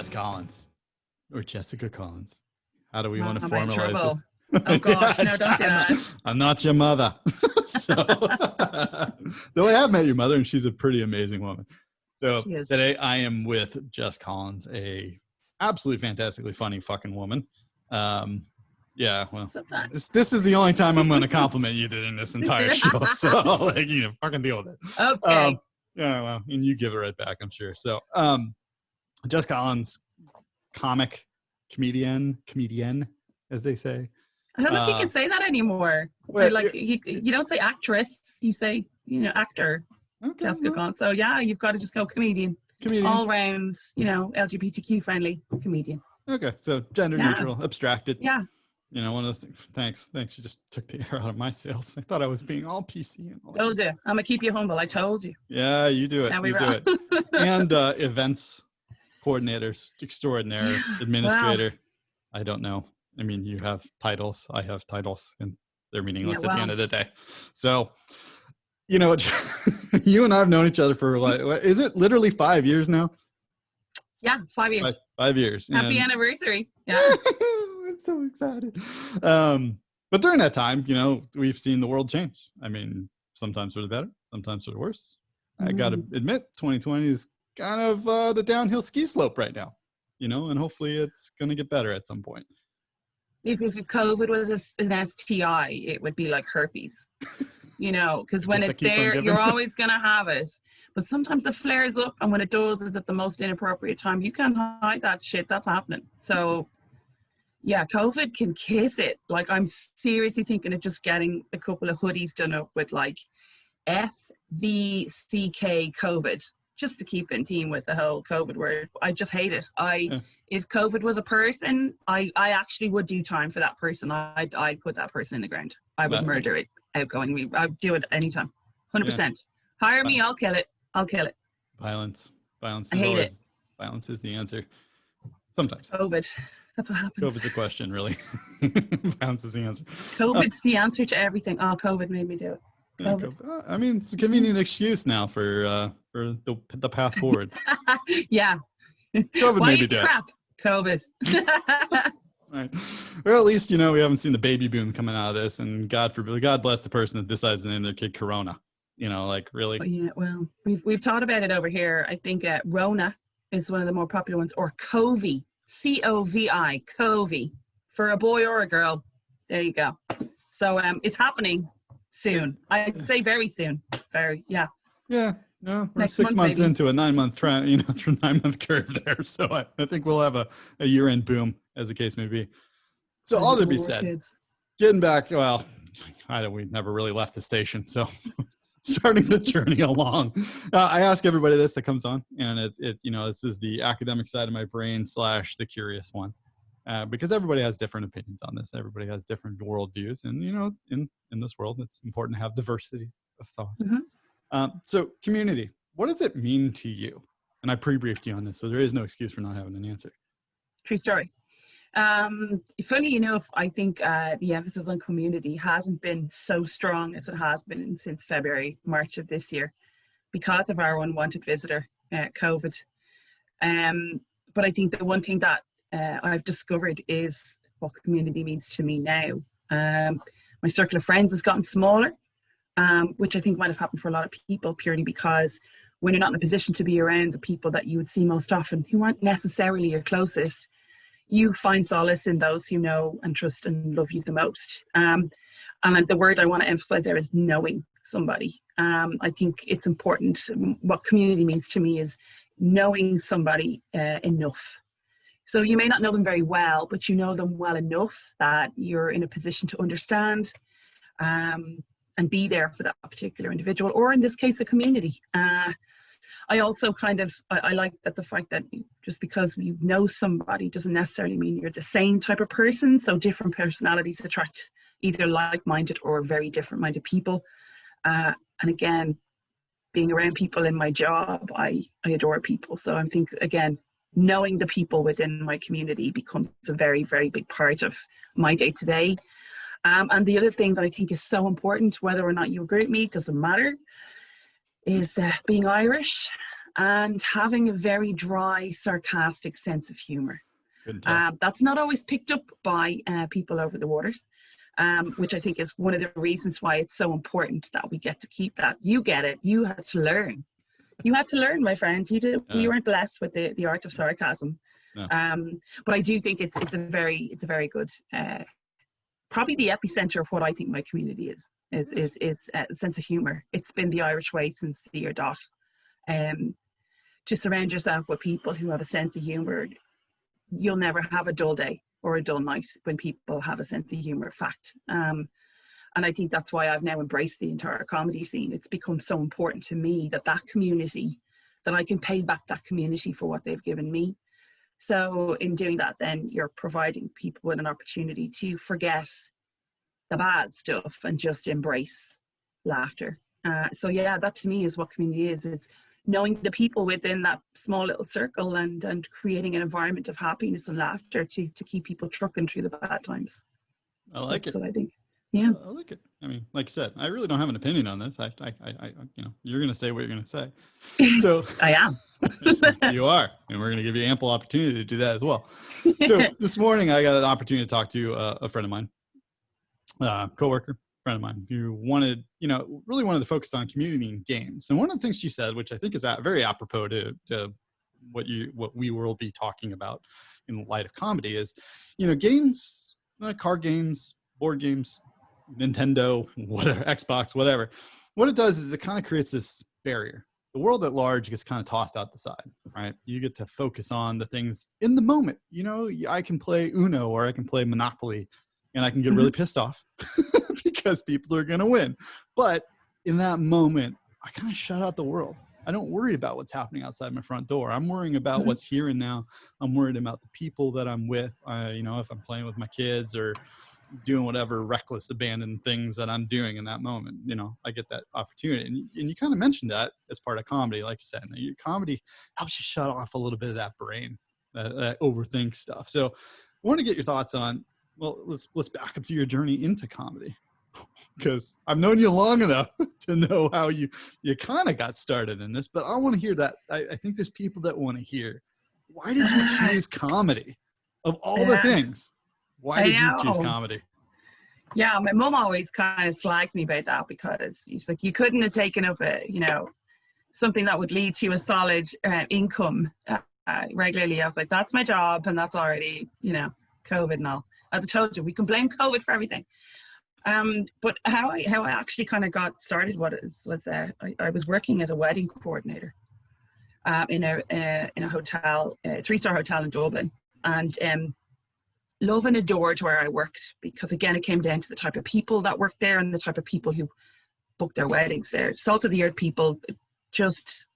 Jess Collins or Jessica Collins. How do we want to I'm in formalize trouble. this? Oh gosh, no, don't do that. I'm not your mother. So, though I have met your mother and she's a pretty amazing woman. So She is. today I am with Jess Collins, a absolutely fantastically funny fucking woman. Yeah, well, this is the only time I'm going to compliment you during this entire show. So, like, you know, fucking deal with it. Okay. Yeah, well, and you give it right back, I'm sure. So, Jess Collins, comic, comedian, as they say. I don't know if you can say that anymore. Well, like you don't say actress, you say, you know, actor. Okay, Jessica Collins. So yeah, you've got to just go comedian. All round, you know, LGBTQ friendly comedian. Okay, so gender neutral, abstracted. Yeah. You know, one of those things. Thanks. You just took the air out of my sails. I thought I was being all PC and all that. Told you. I'm gonna keep you humble. I told you. Yeah, you do it. Now you do it. And events coordinators, extraordinaire, administrator. Wow. I don't know. I mean, you have titles. I have titles, and they're meaningless at the end of the day. So, you know, you and I have known each other for like, is it literally 5 years now? Yeah, 5 years. 5 years. Happy anniversary. Yeah. I'm so excited. But during that time, you know, we've seen the world change. I mean, sometimes for the better, sometimes for the worse. I got to admit, 2020 is kind of the downhill ski slope right now, you know, and hopefully it's going to get better at some point. If COVID was an STI, it would be like herpes, you know, because when it's there, you're always going to have it. But sometimes it flares up, and when it does, it's at the most inappropriate time. You can't hide that shit. That's happening. So, yeah, COVID can kiss it. Like, I'm seriously thinking of just getting a couple of hoodies done up with, like, FVCK COVID, just to keep in team with the whole COVID word. I just hate it. If COVID was a person, I actually would do time for that person. I'd put that person in the ground. I would murder it outgoing. I'd do it anytime. 100%. Hire me, I'll kill it. I'll kill it. Violence. I hate it. Violence is the answer. Sometimes. COVID. That's what happens. COVID's a question, really. Violence is the answer. COVID's the answer to everything. Oh, COVID made me do it. COVID. I mean, it's a convenient excuse now for the path forward. Yeah. COVID made me do it. Crap. COVID. Right. Well, at least, you know, we haven't seen the baby boom coming out of this, and God bless the person that decides to name their kid Corona. You know, like, really. Oh, yeah, well, we've talked about it over here. I think Rona is one of the more popular ones, or COVID, COVID, COVID, for a boy or a girl. There you go. So it's happening soon. I'd say very soon. Yeah. Yeah. No, we're 6 months into a 9 month 9-month curve there. So I think we'll have a year-end boom, as the case may be. So all to be said, getting back, well, we never really left the station. So starting the journey along, I ask everybody this that comes on, and this is the academic side of my brain / the curious one, because everybody has different opinions on this. Everybody has different worldviews, and, you know, in this world, it's important to have diversity of thought. Mm-hmm. So community, what does it mean to you? And I pre-briefed you on this, so there is no excuse for not having an answer. True story. Funny enough, I think the emphasis on community hasn't been so strong as it has been since March of this year, because of our unwanted visitor, COVID. But I think the one thing that I've discovered is what community means to me now. My circle of friends has gotten smaller, which I think might have happened for a lot of people, purely because when you're not in a position to be around the people that you would see most often, who aren't necessarily your closest, you find solace in those who know and trust and love you the most. And the word I want to emphasize there is knowing somebody. I think it's important. What community means to me is knowing somebody enough. So you may not know them very well, but you know them well enough that you're in a position to understand and be there for that particular individual, or in this case, a community. I also I like that the fact that just because you know somebody doesn't necessarily mean you're the same type of person. So different personalities attract either like-minded or very different-minded people. And again, being around people in my job, I adore people. So I think, again, knowing the people within my community becomes a very, very big part of my day-to-day. And the other thing that I think is so important, whether or not you agree with me, doesn't matter, is being Irish. and having a very dry, sarcastic sense of humor. That's not always picked up by people over the waters, which I think is one of the reasons why it's so important that we get to keep that. You get it. You had to learn. You had to learn, my friend. You did. We weren't blessed with the art of sarcasm. No. But I do think it's a very good, probably the epicenter of what I think my community is a sense of humor. It's been the Irish way since the year dot. To surround yourself with people who have a sense of humor. You'll never have a dull day or a dull night when people have a sense of humor. Fact. And I think that's why I've now embraced the entire comedy scene. It's become so important to me that community, that I can pay back that community for what they've given me. So in doing that, then you're providing people with an opportunity to forget the bad stuff and just embrace laughter. So yeah, that to me is what community is. It's knowing the people within that small little circle and creating an environment of happiness and laughter to keep people trucking through the bad times. I like That's it. what I think. Yeah, I like it. I mean, like you said, I really don't have an opinion on this. I you're going to say what you're going to say. So I am. You are, and we're going to give you ample opportunity to do that as well. So this morning I got an opportunity to talk to a friend of mine, coworker, friend of mine, who really wanted to focus on community and games. And one of the things she said, which I think is very apropos to what we will be talking about in light of comedy, is, games, card games, board games, Nintendo, whatever, Xbox, whatever. What it does is it kind of creates this barrier. The world at large gets kind of tossed out the side, right? You get to focus on the things in the moment. I can play Uno or I can play Monopoly, and I can get really pissed off because people are going to win. But in that moment, I kind of shut out the world. I don't worry about what's happening outside my front door. I'm worrying about what's here and now. I'm worried about the people that I'm with. If I'm playing with my kids or doing whatever reckless, abandoned things that I'm doing in that moment, I get that opportunity. And you kind of mentioned that as part of comedy, like you said. Your comedy helps you shut off a little bit of that brain, that overthink stuff. So I want to get your thoughts on, well, let's back up to your journey into comedy, because I've known you long enough to know how you kind of got started in this, but I want to hear that. I think there's people that want to hear, why did you choose comedy of all the things? Why did you choose comedy? Yeah, my mum always kind of slags me about that, because she's like, you couldn't have taken up something that would lead to a solid income regularly. I was like, that's my job, and that's already, COVID and all. As I told you, we can blame COVID for everything. But how I actually kind of got started was I was working as a wedding coordinator in a hotel, a 3-star hotel in Dublin, and love and adored where I worked, because again, it came down to the type of people that worked there and the type of people who booked their weddings there. Salt of the earth people, just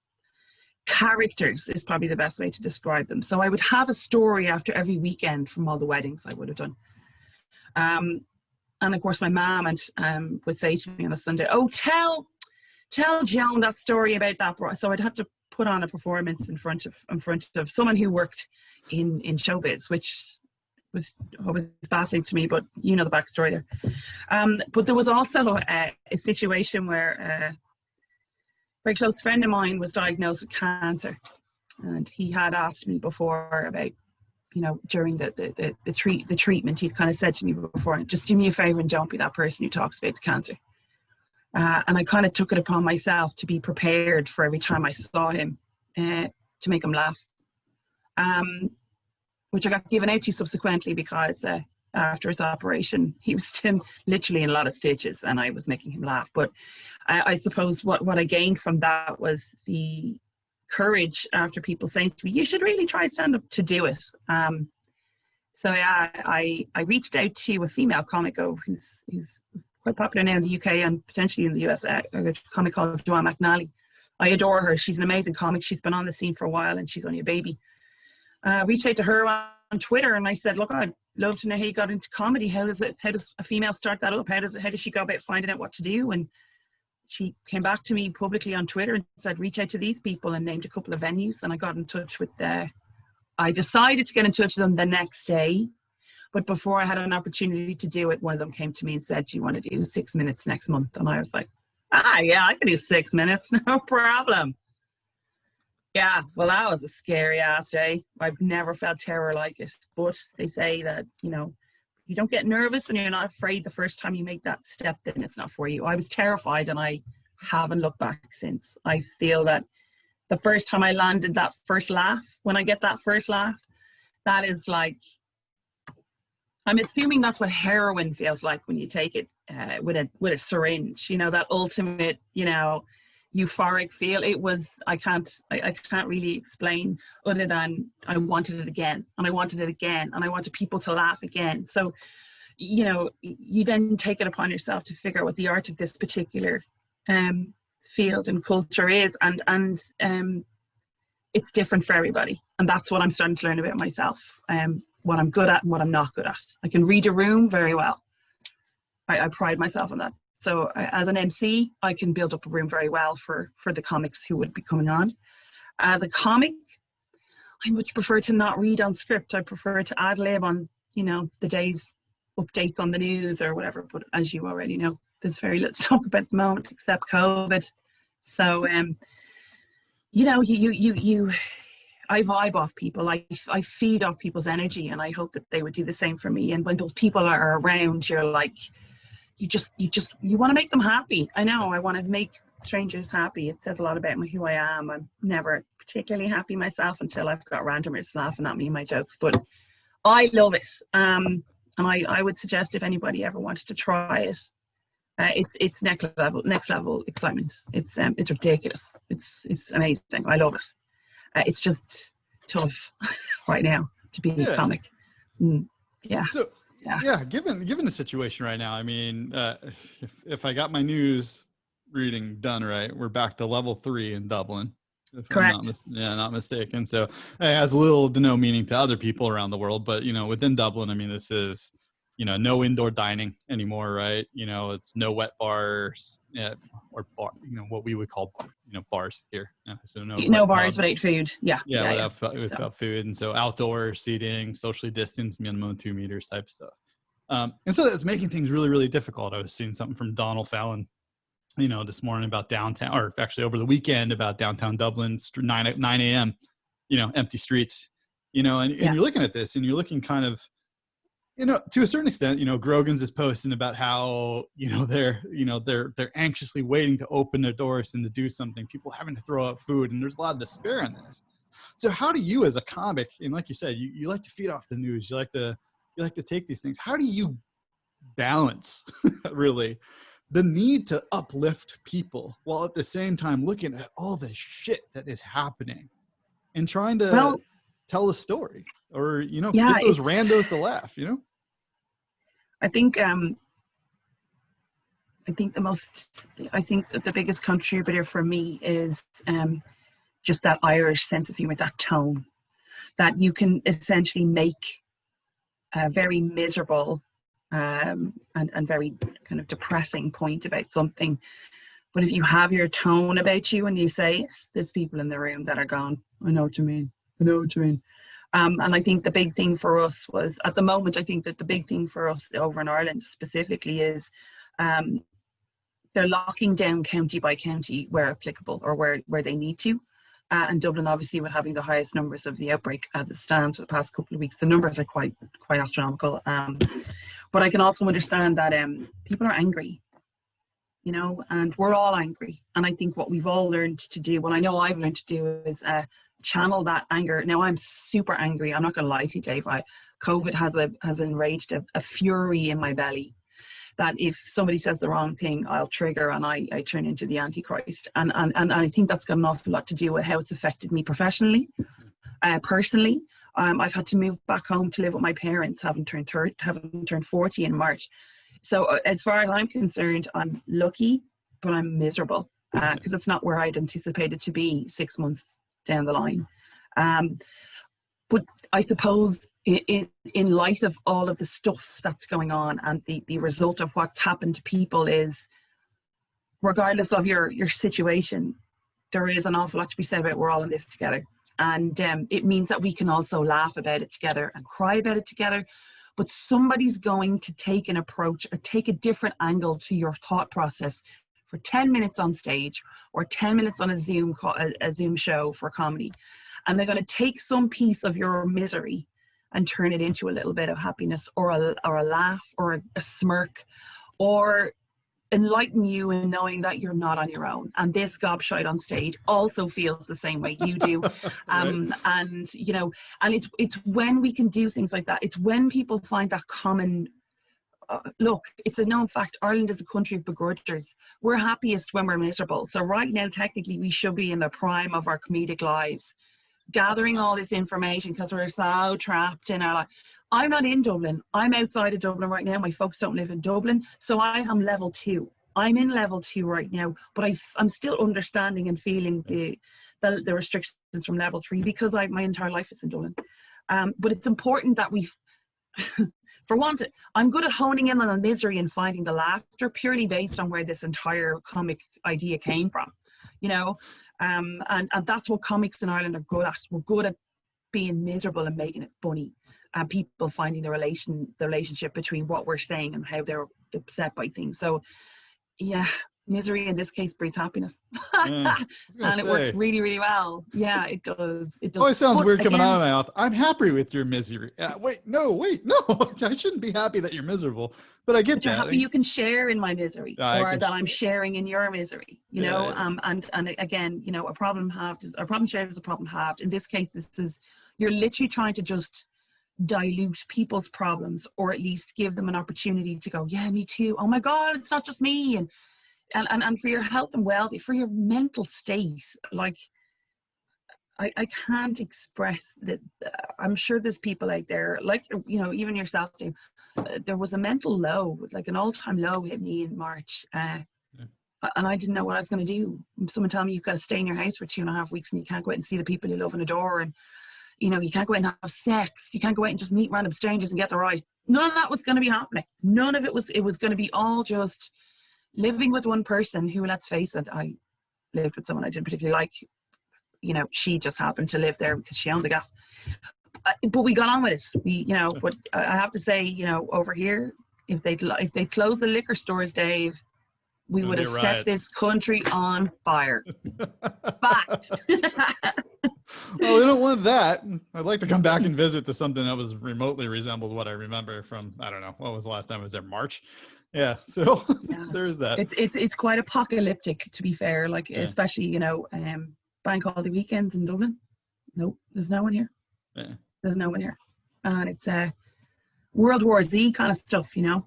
characters is probably the best way to describe them. So I would have a story after every weekend from all the weddings I would have done. And of course my mom would say to me on a Sunday, oh, tell Joan that story about that. So I'd have to put on a performance in front of someone who worked in showbiz, which was always baffling to me, but the backstory there. But there was also a situation where a very close friend of mine was diagnosed with cancer, and he had asked me before about, during the treatment, he'd kind of said to me before, just do me a favor and don't be that person who talks about the cancer. And I kind of took it upon myself to be prepared for every time I saw him to make him laugh. Which I got given out to subsequently, because after his operation, he was still literally in a lot of stitches, and I was making him laugh. But I suppose what I gained from that was the courage after people saying to me, you should really try stand up, to do it. So yeah, I reached out to a female comic who's quite popular now in the UK and potentially in the US, a comic called Joanne McNally. I adore her. She's an amazing comic. She's been on the scene for a while, and she's only a baby. Reached out to her on Twitter, and I said, look, I'd love to know how you got into comedy. How does a female start that up? How does she go about finding out what to do? And she came back to me publicly on Twitter and said, reach out to these people, and named a couple of venues. And I got in touch with I decided to get in touch with them the next day. But before I had an opportunity to do it, one of them came to me and said, do you want to do 6 minutes next month? And I was like, yeah, I can do 6 minutes, no problem. Yeah, well, that was a scary ass day. I've never felt terror like it. But they say that, you don't get nervous and you're not afraid the first time you make that step, then it's not for you. I was terrified and I haven't looked back since. I feel that the first time I landed that first laugh, when I get that first laugh, that is like, I'm assuming that's what heroin feels like when you take it with a syringe, that ultimate, euphoric feel. It was, I can't really explain other than I wanted it again and I wanted it again and I wanted people to laugh again. So, you then take it upon yourself to figure out what the art of this particular field and culture is, and it's different for everybody, and that's what I'm starting to learn about myself, what I'm good at and what I'm not good at. I can read a room very well. I pride myself on that. So as an MC, I can build up a room very well for the comics who would be coming on. As a comic, I much prefer to not read on script. I prefer to ad lib on, the day's updates on the news or whatever. But as you already know, there's very little to talk about at the moment except COVID. So, I vibe off people. I feed off people's energy, and I hope that they would do the same for me. And when those people are around, you're like, you want to make them happy. I know, I want to make strangers happy. It says a lot about who I am. I'm never particularly happy myself until I've got randomers laughing at me and my jokes, but I love it. And I would suggest if anybody ever wants to try it, it's next level excitement. It's ridiculous. It's amazing. I love it. It's just tough right now to be a comic. Yeah. So yeah, given the situation right now, I mean, if I got my news reading done right, we're back to level 3 in Dublin. If Correct. I'm not mistaken. So it has little to no meaning to other people around the world, but within Dublin, I mean, this is no indoor dining anymore, right? It's no wet bars, or bar, what we would call, bars here. So no bars without food. Yeah. Without food. And so outdoor seating, socially distanced, minimum 2 meters type of stuff. And so it's making things really, really difficult. I was seeing something from Donald Fallon, this morning about downtown, or actually over the weekend about downtown Dublin, 9 a.m., empty streets, and you're looking at this and you're looking kind of, to a certain extent, Grogan's is posting about how, they're anxiously waiting to open their doors and to do something, people having to throw out food, and there's a lot of despair in this. So how do you, as a comic, and like you said, you like to feed off the news, you like to take these things, how do you balance really the need to uplift people while at the same time looking at all the shit that is happening and trying to tell a story, or get those randos to laugh? I think that the biggest contributor for me is just that Irish sense of humor, that tone, that you can essentially make a very miserable and very kind of depressing point about something, but if you have your tone about you and you say it, there's people in the room that are going, I know what you mean. And I think the big thing for us was, at the moment, I think that the big thing for us over in Ireland specifically is they're locking down county by county where applicable, or where they need to. And Dublin, obviously, with having the highest numbers of the outbreak at the stand for the past couple of weeks, the numbers are quite astronomical. But I can also understand that people are angry, and we're all angry. And I think what we've all learned to do, well, I know I've learned to do, is channel that anger. Now, I'm super angry. I'm not going to lie to you, Dave. COVID has enraged a fury in my belly, that if somebody says the wrong thing, I'll trigger and I turn into the Antichrist. And I think that's got an awful lot to do with how it's affected me professionally, personally. I've had to move back home to live with my parents, having turned 40 in March. So as far as I'm concerned, I'm lucky, but I'm miserable because it's not where I'd anticipated to be 6 months down the line. But I suppose in light of all of the stuff that's going on, and the result of what's happened to people is, regardless of your situation, there is an awful lot to be said about we're all in this together. And it means that we can also laugh about it together and cry about it together. But somebody's going to take an approach or take a different angle to your thought process for 10 minutes on stage or 10 minutes on a Zoom show for comedy. And they're going to take some piece of your misery and turn it into a little bit of happiness, or a laugh, or a smirk, or enlighten you in knowing that you're not on your own. And this gobshite on stage also feels the same way you do. Right. And, you know, and it's when we can do things like that. It's when people find that common, look, it's a known fact, Ireland is a country of begrudgers. We're happiest when we're miserable. So right now, technically, we should be in the prime of our comedic lives, gathering all this information because we're so trapped in our life. I'm not in Dublin. I'm outside of Dublin right now. My folks don't live in Dublin. So I am level 2. I'm in level 2 right now, but I'm still understanding and feeling the restrictions from level 3 because my entire life is in Dublin. But it's important that we, for one, I'm good at honing in on the misery and finding the laughter purely based on where this entire comic idea came from, you know? And that's what comics in Ireland are good at. We're good at being miserable and making it funny, and people finding the relationship between what we're saying and how they're upset by things. So yeah, misery in this case breeds happiness. And it works really, really well. Yeah, it does. It does. Always sounds weird coming out of my mouth. I'm happy with your misery. Wait, no. I shouldn't be happy that you're miserable, but I get that. You're happy you can share in my misery, or that I'm sharing in your misery, you know? And again, you know, a problem shared is a problem halved. In this case, you're literally trying to just dilute people's problems, or at least give them an opportunity to go, yeah, me too. Oh my God, it's not just me. And for your health and well-being, for your mental state, like, I can't express that. I'm sure there's people out there, like, you know, even yourself, Dave, there was a mental low, like an all-time low hit me in March. And I didn't know what I was going to do. Someone told me you've got to stay in your house for 2.5 weeks and you can't go out and see the people you love and adore. And, you know, you can't go out and have sex. You can't go out and just meet random strangers and get the right. None of that was going to be happening. None of it was going to be all just living with one person who, let's face it, I lived with someone I didn't particularly like. You know, she just happened to live there because she owned the gaff. But we got on with it. But I have to say, you know, over here, if they'd closed the liquor stores, Dave, we would have set this country on fire. Fact. Well, we don't want that. I'd like to come back and visit to something that was remotely resembled what I remember from, I don't know, what was the last time I was there? March. Yeah. So there is that. It's quite apocalyptic, to be fair. Like, especially, you know, bank holiday weekends in Dublin. Nope, there's no one here. Yeah. There's no one here. And it's World War Z kind of stuff, you know.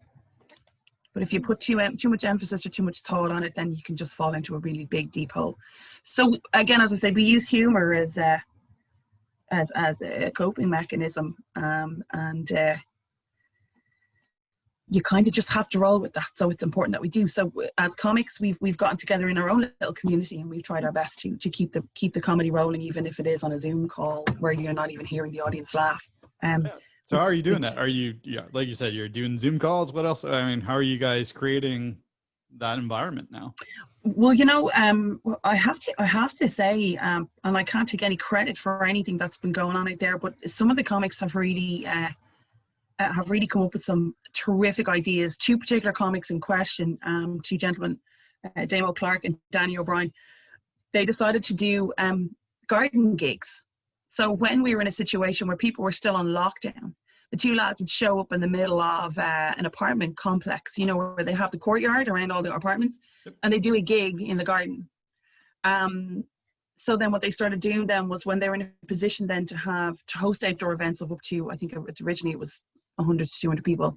But if you put too much emphasis or too much thought on it, then you can just fall into a really big, deep hole. So again, as I say, we use humor as a coping mechanism, and you kind of just have to roll with that. So it's important that we do. So as comics, we've gotten together in our own little community, and we've tried our best to keep the comedy rolling, even if it is on a Zoom call where you're not even hearing the audience laugh. So how are you doing that? Are you, like you said, you're doing Zoom calls? What else? I mean, how are you guys creating that environment now? Well, you know, I have to say, and I can't take any credit for anything that's been going on out there, but some of the comics have really come up with some terrific ideas. 2 particular comics in question, 2 gentlemen, Damo Clark and Danny O'Brien, they decided to do garden gigs. So when we were in a situation where people were still on lockdown, the 2 lads would show up in the middle of an apartment complex, you know, where they have the courtyard around all the apartments, and they do a gig in the garden. So then what they started doing then was, when they were in a position then to host outdoor events of up to, I think originally it was 100 to 200 people,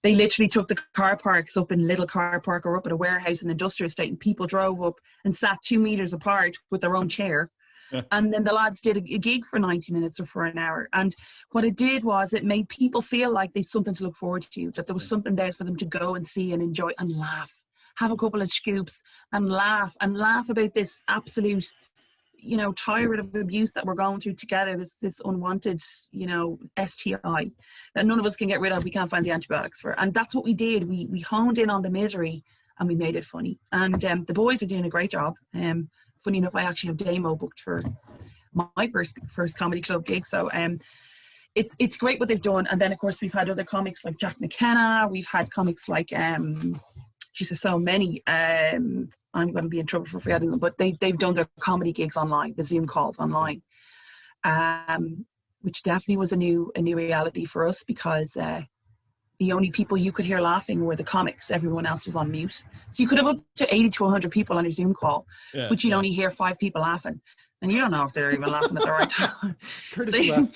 they literally took the car parks up in Little Car Park or up at a warehouse and industrial estate, and people drove up and sat 2 meters apart with their own chair. Yeah. And then the lads did a gig for 90 minutes or for an hour. And what it did was it made people feel like they'd something to look forward to, that there was something there for them to go and see and enjoy and laugh, have a couple of scoops and laugh about this absolute, you know, tyrant of abuse that we're going through together, this unwanted, you know, STI that none of us can get rid of. We can't find the antibiotics for. And that's what we did. We honed in on the misery and we made it funny. And the boys are doing a great job. Funny enough, I actually have Damo booked for my first comedy club gig. So it's great what they've done. And then of course we've had other comics like Jack McKenna. We've had comics like Geez, there's so many. I'm going to be in trouble for forgetting them, but they've done their comedy gigs online, the Zoom calls online, which definitely was a new reality for us, because the only people you could hear laughing were the comics. Everyone else was on mute. So you could have up to 80 to 100 people on your Zoom call, but you'd only hear 5 people laughing, and you don't know if they're even laughing at the right time. So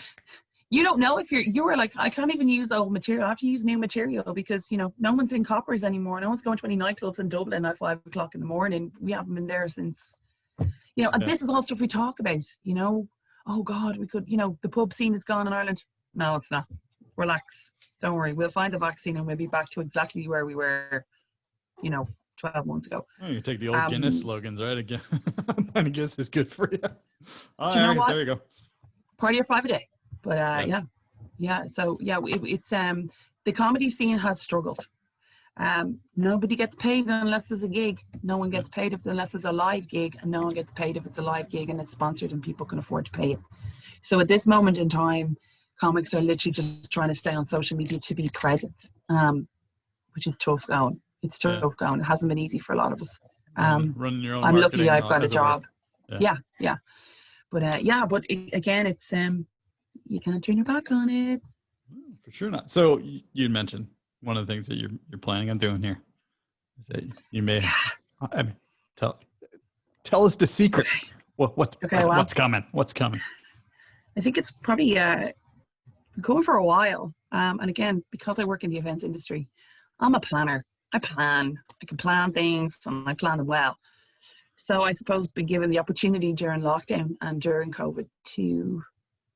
you don't know if you were like, I can't even use old material. I have to use new material, because, you know, no one's in Coppers anymore. No one's going to any nightclubs in Dublin at 5 o'clock in the morning. We haven't been there since, you know, and this is all stuff we talk about, you know. Oh God, we could, you know, the pub scene is gone in Ireland. No, it's not. Relax. Don't worry. We'll find a vaccine and we'll be back to exactly where we were, you know, 12 months ago. Oh, you take the old Guinness slogans, right? Again, pint of Guinness is good for you. Oh, do you know what? There you go. Party or 5 a day. But yeah. So yeah, it's the comedy scene has struggled. Nobody gets paid unless there's a gig. No one gets paid unless it's a live gig, and no one gets paid if it's a live gig and it's sponsored and people can afford to pay it. So at this moment in time, comics are literally just trying to stay on social media to be present, which is tough going. It's tough going. It hasn't been easy for a lot of us. Running your own I'm lucky I've got a as job. Work. Yeah. But again, it's you can't turn your back on it. For sure not. So you mentioned one of the things that you're planning on doing here is that you may tell us the secret. Okay. What's coming? What's coming? I think it's probably going for a while. And again, because I work in the events industry, I'm a planner. I can plan things, and I plan them well. So I suppose being given the opportunity during lockdown and during COVID to,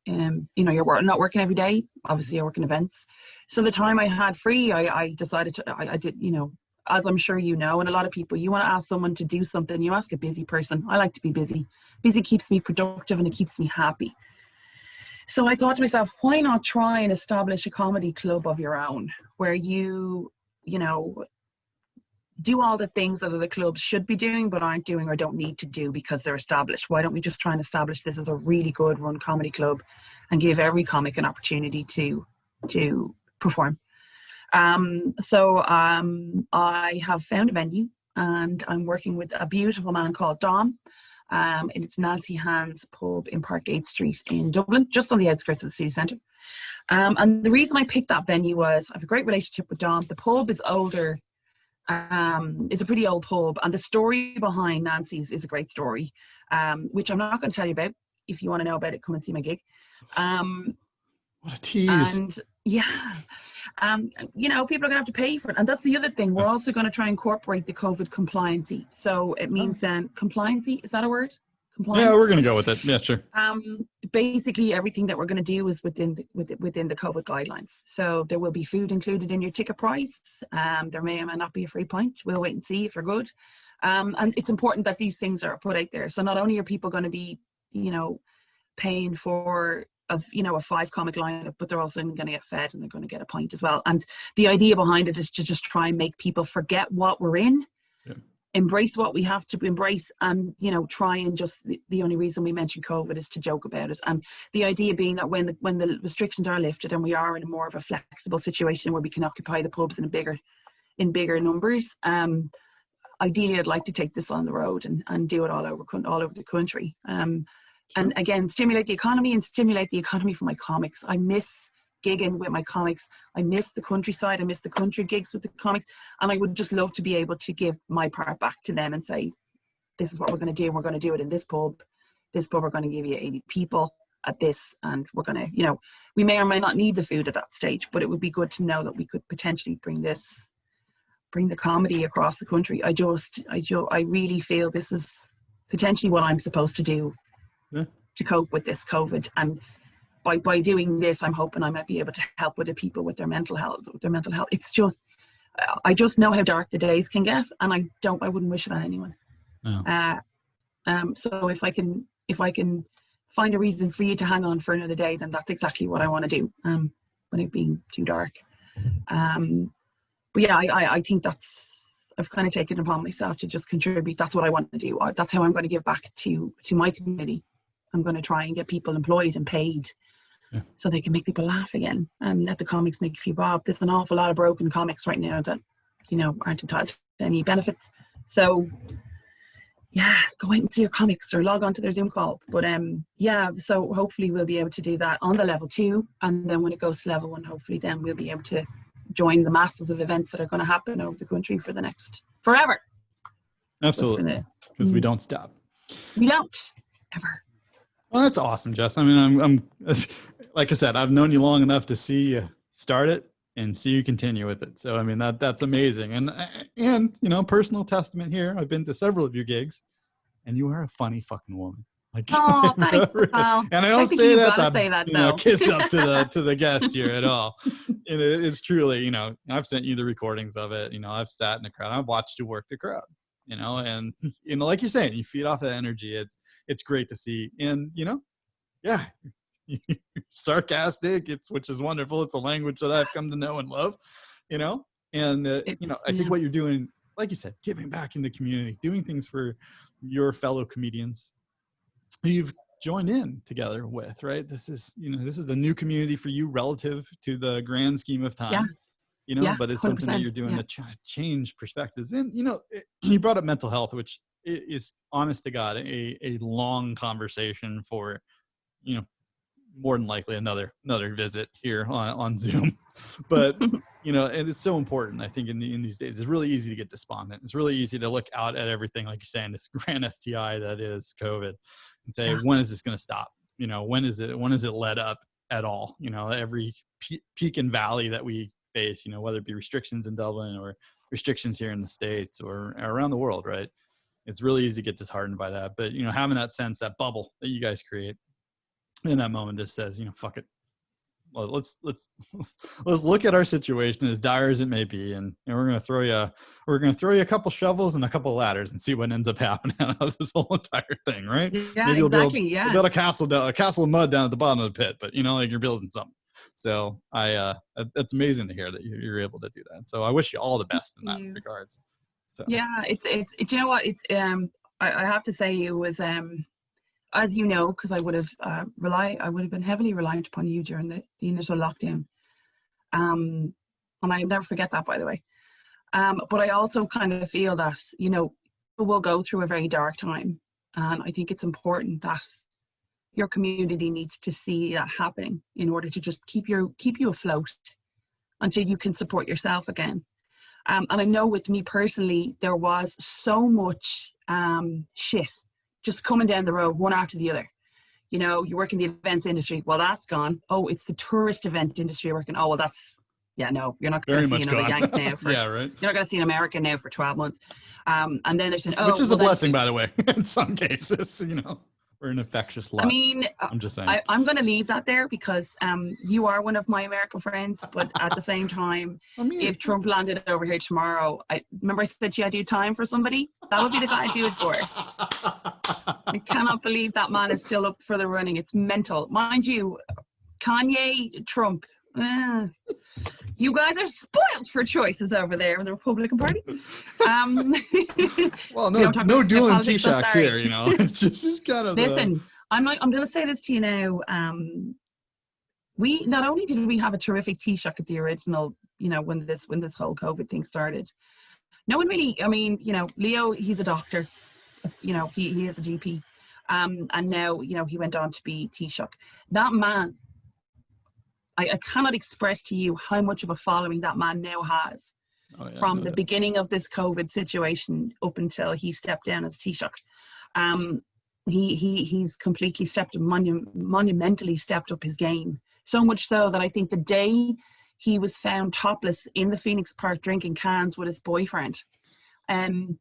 you know, you're not working every day. Obviously, I work in events. So the time I had free, I decided I did, you know, as I'm sure you know, and a lot of people, you want to ask someone to do something, you ask a busy person. I like to be busy. Busy keeps me productive and it keeps me happy. So I thought to myself, why not try and establish a comedy club of your own, where you know, do all the things that other clubs should be doing but aren't doing or don't need to do because they're established. Why don't we just try and establish this as a really good run comedy club and give every comic an opportunity to perform? So I have found a venue, and I'm working with a beautiful man called Dom. And it's Nancy Hand's pub in Parkgate Street in Dublin, just on the outskirts of the city centre. And the reason I picked that venue was I have a great relationship with Dom. The pub is older. It's a pretty old pub, and the story behind Nancy's is a great story, which I'm not going to tell you about. If you want to know about it, come and see my gig. What a tease. And yeah, you know, people are going to have to pay for it. And that's the other thing. We're also going to try and incorporate the COVID compliancy. So it means compliancy, is that a word? Compliance? Yeah, we're going to go with it. Yeah, sure. Basically, everything that we're going to do is within the COVID guidelines. So there will be food included in your ticket price. There may or may not be a free pint. We'll wait and see if they're good. And it's important that these things are put out there. So not only are people going to be, you know, paying for a 5 comic lineup, but they're also going to get fed and they're going to get a pint as well. And the idea behind it is to just try and make people forget what we're in. Yeah. Embrace what we have to embrace, and, you know, try and just, the only reason we mention COVID is to joke about it. And the idea being that when the restrictions are lifted and we are in a more of a flexible situation where we can occupy the pubs in bigger numbers, ideally I'd like to take this on the road and do it all over the country. And again, stimulate the economy for my comics. I miss gigging with my comics. I miss the countryside. I miss the country gigs with the comics. And I would just love to be able to give my part back to them and say, this is what we're going to do. And we're going to do it in this pub. This pub, we're going to give you 80 people at this. And we're going to, you know, we may or may not need the food at that stage, but it would be good to know that we could potentially bring the comedy across the country. I really feel this is potentially what I'm supposed to do. Yeah. To cope with this COVID, and by doing this, I'm hoping I might be able to help other people with their mental health. It's just, I just know how dark the days can get, and I wouldn't wish it on anyone. No. So if I can find a reason for you to hang on for another day, then that's exactly what I want to do. Without being too dark. But yeah, I think I've kind of taken it upon myself to just contribute. That's what I want to do. That's how I'm going to give back to my community. I'm going to try and get people employed and paid, so they can make people laugh again and let the comics make a few bob. There's an awful lot of broken comics right now that aren't entitled to any benefits. So yeah, go out and see your comics or log on to their Zoom calls. But so hopefully we'll be able to do that on the level 2, and then when it goes to level 1, hopefully then we'll be able to join the masses of events that are going to happen over the country for the next forever. Absolutely, because we don't stop. We don't ever. Well, that's awesome, Jess. I mean, I'm like I said, I've known you long enough to see you start it and see you continue with it. So I mean, that's amazing. And personal testament here. I've been to several of your gigs, and you are a funny fucking woman. Like, oh, thanks. And I don't say that to kiss up to the guest here at all. It's truly, I've sent you the recordings of it. I've sat in the crowd. I've watched you work the crowd. And like you're saying, you feed off that energy. It's great to see. And yeah, sarcastic. Which is wonderful. It's a language that I've come to know and love. And I think what you're doing, like you said, giving back in the community, doing things for your fellow comedians who you've joined in together with, right? This is a new community for you relative to the grand scheme of time. But it's something that you're doing to change perspectives. And, you brought up mental health, which is, honest to God, a long conversation for, more than likely another visit here on Zoom. But, and it's so important, I think, in these days. It's really easy to get despondent. It's really easy to look out at everything, like you're saying, this grand STI that is COVID, and say, when is this going to stop? When is it let up at all? Every peak and valley that we face, whether it be restrictions in Dublin or restrictions here in the States or around the world, right? It's really easy to get disheartened by that. But, having that sense, that bubble that you guys create in that moment just says, fuck it. Well, let's look at our situation, as dire as it may be, and we're going to throw you a couple shovels and a couple ladders and see what ends up happening out of this whole entire thing, right? Yeah, maybe exactly. You'll build a castle of mud down at the bottom of the pit, but like you're building something. So that's amazing to hear that you're able to do that. So I wish you all the best in that regards. So yeah, it's you know what, it's I have to say it was as you know, because I would have been heavily reliant upon you during the initial lockdown. And I never forget that, by the way. But I also kind of feel that, people will go through a very dark time. And I think it's important that your community needs to see that happening in order to just keep you afloat until you can support yourself again. And I know with me personally, there was so much shit just coming down the road, one after the other. You work in the events industry. Well, that's gone. Oh, it's the tourist event industry working. Oh, well, that's, no, you're not going to see another Yank now. Yeah, right. You're not going to see an American now for 12 months. And then they said, which is a blessing, by the way, in some cases, we're an infectious lot. I mean, I'm just saying. I'm going to leave that there because you are one of my American friends, but at the same time, if Trump landed over here tomorrow, remember I said to you, I do time for somebody? That would be the guy I'd do it for. I cannot believe that man is still up for the running. It's mental. Mind you, Kanye, Trump, you guys are spoiled for choices over there in the Republican Party. Well, no dueling Taoiseachs here, It's just kind of. Listen, I'm going to say this to you now. We not only did we have a terrific Taoiseach at the original, when this whole COVID thing started. No one really. I mean, Leo, he's a doctor. He is a GP, and now he went on to be Taoiseach. That man. I cannot express to you how much of a following that man now has from the beginning of this COVID situation up until he stepped down as Taoiseach. He's completely monumentally stepped up his game. So much so that I think the day he was found topless in the Phoenix Park drinking cans with his boyfriend, I'm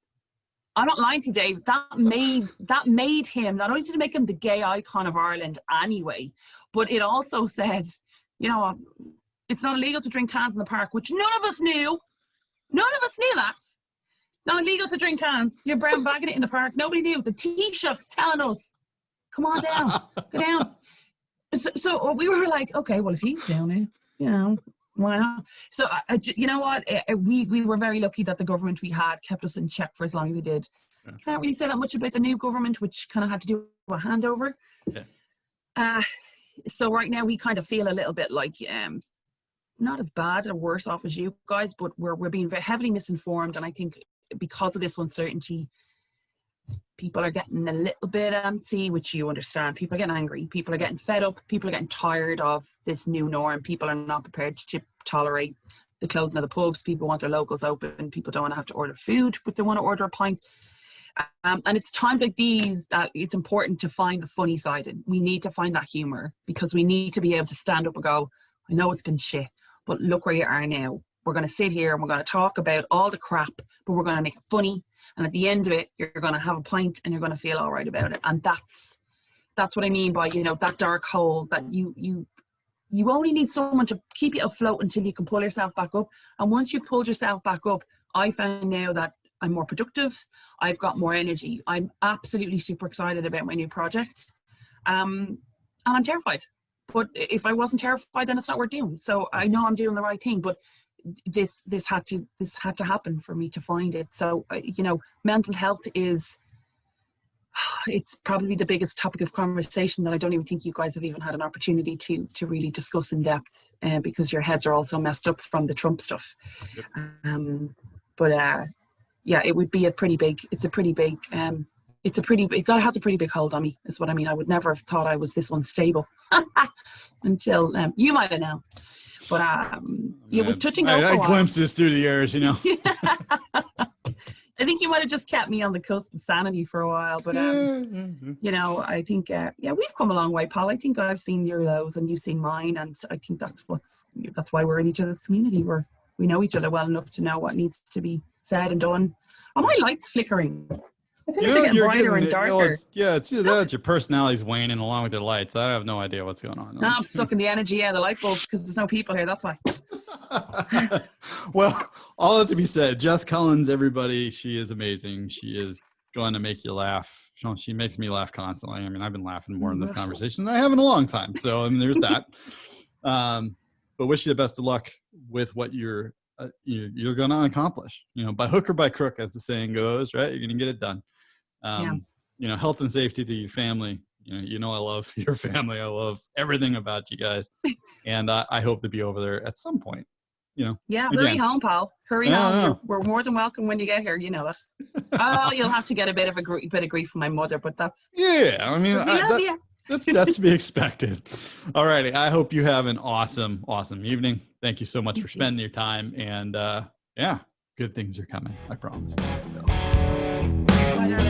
not lying to you, Dave, that made him, not only did it make him the gay icon of Ireland anyway, but it also says, it's not illegal to drink cans in the park, which none of us knew. None of us knew that. Not illegal to drink cans. You're brown bagging it in the park. Nobody knew. The Taoiseach's telling us, come on down, go down. So we were like, okay, well, if he's down it, why not? So, you know what? We were very lucky that the government we had kept us in check for as long as we did. Yeah. Can't really say that much about the new government, which kind of had to do a handover. Yeah. So right now we kind of feel a little bit like not as bad or worse off as you guys, but we're being very heavily misinformed. And I think because of this uncertainty, people are getting a little bit antsy, which you understand. People are getting angry. People are getting fed up. People are getting tired of this new norm. People are not prepared to tolerate the closing of the pubs. People want their locals open. People don't want to have to order food, but they want to order a pint. And it's times like these that it's important to find the funny side. We need to find that humor, because we need to be able to stand up and go, I know it's been shit, but look where you are now. We're going to sit here and we're going to talk about all the crap, but we're going to make it funny. And at the end of it, you're going to have a pint and you're going to feel all right about it. And that's what I mean by, you know, that dark hole that you only need someone to keep you afloat until you can pull yourself back up. And once you pulled yourself back up, I found now that I'm more productive. I've got more energy. I'm absolutely super excited about my new project. And I'm terrified. But if I wasn't terrified, then it's not worth doing. So I know I'm doing the right thing, but this had to happen for me to find it. So you know, mental health it's probably the biggest topic of conversation that I don't even think you guys have even had an opportunity to really discuss in depth, because your heads are also messed up from the Trump stuff. Yep. But yeah, it would be it has a pretty big hold on me, is what I mean. I would never have thought I was this unstable until you might have known. But it was touch and go for a while. I glimpsed this through the years, you know. I think you might have just kept me on the cusp of sanity for a while. But, you know, I think, we've come a long way, Paul. I think I've seen your lows and you've seen mine. And I think that's why we're in each other's community. We know each other well enough to know what needs to be said and done. Are my lights flickering? I think they're getting brighter and darker. It's that your personality's waning along with your lights. I have no idea what's going on. No, I'm sucking the energy out of the light bulbs because there's no people here. That's why. Well, all that to be said, Jess Collins, everybody, she is amazing. She is going to make you laugh. She makes me laugh constantly. I mean, I've been laughing more in this conversation than I have in a long time. So I mean, there's that. But wish you the best of luck with what you're going to accomplish, you know, by hook or by crook, as the saying goes, right? You're going to get it done. You know, health and safety to your family. You know, I love your family. I love everything about you guys. And I hope to be over there at some point, you know. Yeah, hurry home, Paul. Hurry home. We're more than welcome when you get here. You know that. Oh, you'll have to get a bit of grief from my mother, but that's. Yeah, I mean, that's to be expected. All righty. I hope you have an awesome evening. Thank you so much for spending your time. And good things are coming. I promise. Bye,